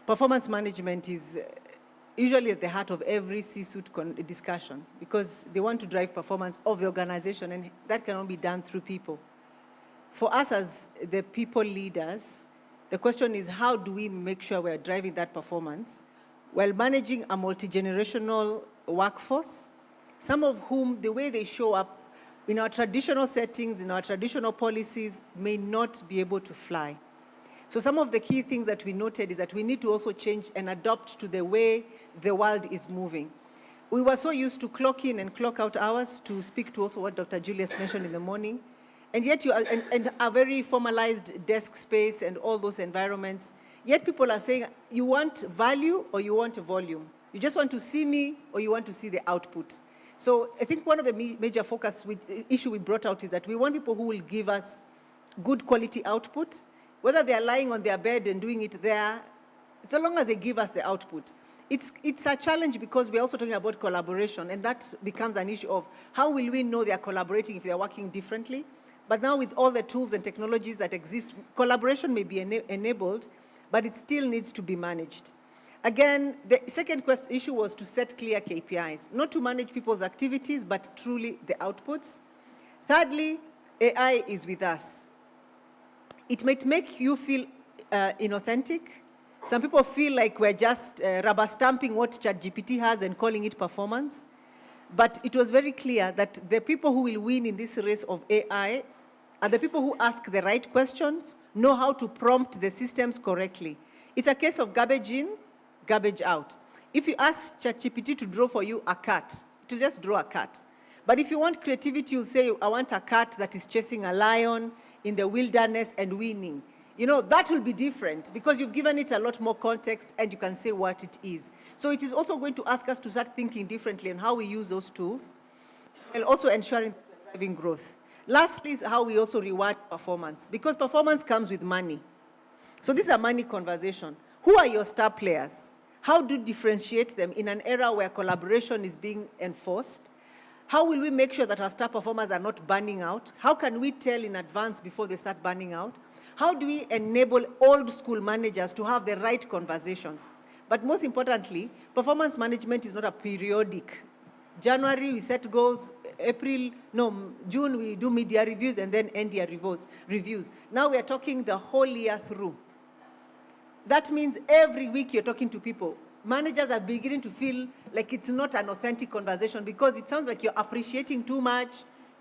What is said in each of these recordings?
performance management is usually at the heart of every C-suite discussion because they want to drive performance of the organization, and that cannot be done through people. For us as the people leaders, the question is how do we make sure we're driving that performance while managing a multi-generational workforce, some of whom the way they show up in our traditional settings, in our traditional policies, may not be able to fly. So some of the key things that we noted is that we need to also change and adapt to the way the world is moving. We were so used to clock in and clock out hours, to speak to also what Dr. Julius mentioned in the morning, and yet you are, and a very formalized desk space and all those environments, yet people are saying, you want value or you want a volume? You just want to see me or you want to see the output? So I think one of the major focus issue we brought out is that we want people who will give us good quality output, whether they are lying on their bed and doing it there, so long as they give us the output. It's a challenge because we're also talking about collaboration, and that becomes an issue of how will we know they are collaborating if they are working differently? But now with all the tools and technologies that exist, collaboration may be enabled, but it still needs to be managed. Again, the second issue was to set clear KPIs, not to manage people's activities, but truly the outputs. Thirdly, AI is with us. It might make you feel inauthentic. Some people feel like we're just rubber stamping what ChatGPT has and calling it performance. But it was very clear that the people who will win in this race of AI are the people who ask the right questions, know how to prompt the systems correctly. It's a case of garbage in, garbage out. If you ask ChatGPT to draw for you a cat, it will just draw a cat. But if you want creativity, you'll say, I want a cat that is chasing a lion in the wilderness and winning. You know, that will be different because you've given it a lot more context and you can say what it is. So it is also going to ask us to start thinking differently on how we use those tools and also ensuring driving growth. Lastly is how we also reward performance, because performance comes with money. So this is a money conversation. Who are your star players? How do you differentiate them in an era where collaboration is being enforced? How will we make sure that our star performers are not burning out? How can we tell in advance before they start burning out? How do we enable old school managers to have the right conversations? But most importantly, performance management is not a periodic. January we set goals, June we do mid-year reviews and then end-year reviews. Now we are talking the whole year through. That means every week you're talking to people. Managers are beginning to feel like it's not an authentic conversation because it sounds like you're appreciating too much,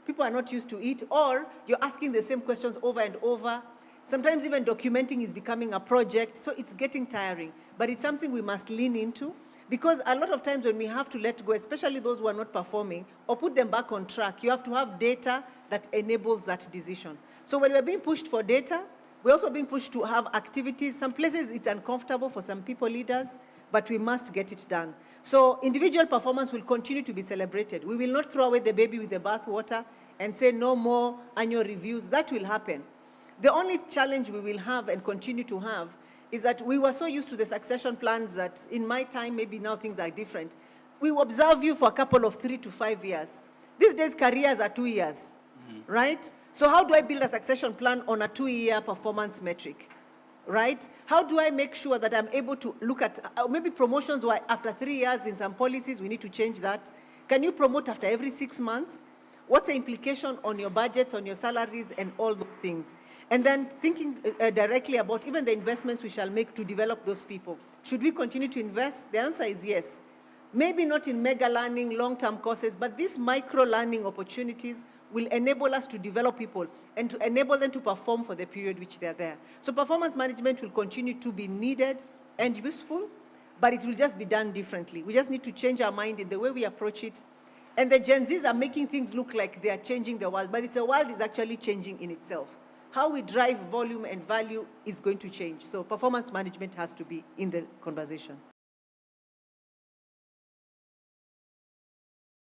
people are not used to it, or you're asking the same questions over and over. Sometimes even documenting is becoming a project, so it's getting tiring. But it's something we must lean into because a lot of times when we have to let go, especially those who are not performing, or put them back on track, you have to have data that enables that decision. So when we're being pushed for data, we're also being pushed to have activities. Some places it's uncomfortable for some people leaders, but we must get it done. So individual performance will continue to be celebrated. We will not throw away the baby with the bathwater and say no more annual reviews. That will happen. The only challenge we will have and continue to have is that we were so used to the succession plans that in my time, maybe now things are different. We observe you for a couple of 3 to 5 years. These days, careers are 2 years, right? So how do I build a succession plan on a 2-year performance metric, right? How do I make sure that I'm able to look at, maybe promotions were after 3 years in some policies, we need to change that. Can you promote after every 6 months? What's the implication on your budgets, on your salaries, and all those things? And then thinking directly about even the investments we shall make to develop those people. Should we continue to invest? The answer is yes. Maybe not in mega learning, long-term courses, but these micro-learning opportunities will enable us to develop people and to enable them to perform for the period which they're there. So performance management will continue to be needed and useful, but it will just be done differently. We just need to change our mind in the way we approach it. And the Gen Zs are making things look like they are changing the world, but the world is actually changing in itself. How we drive volume and value is going to change. So performance management has to be in the conversation.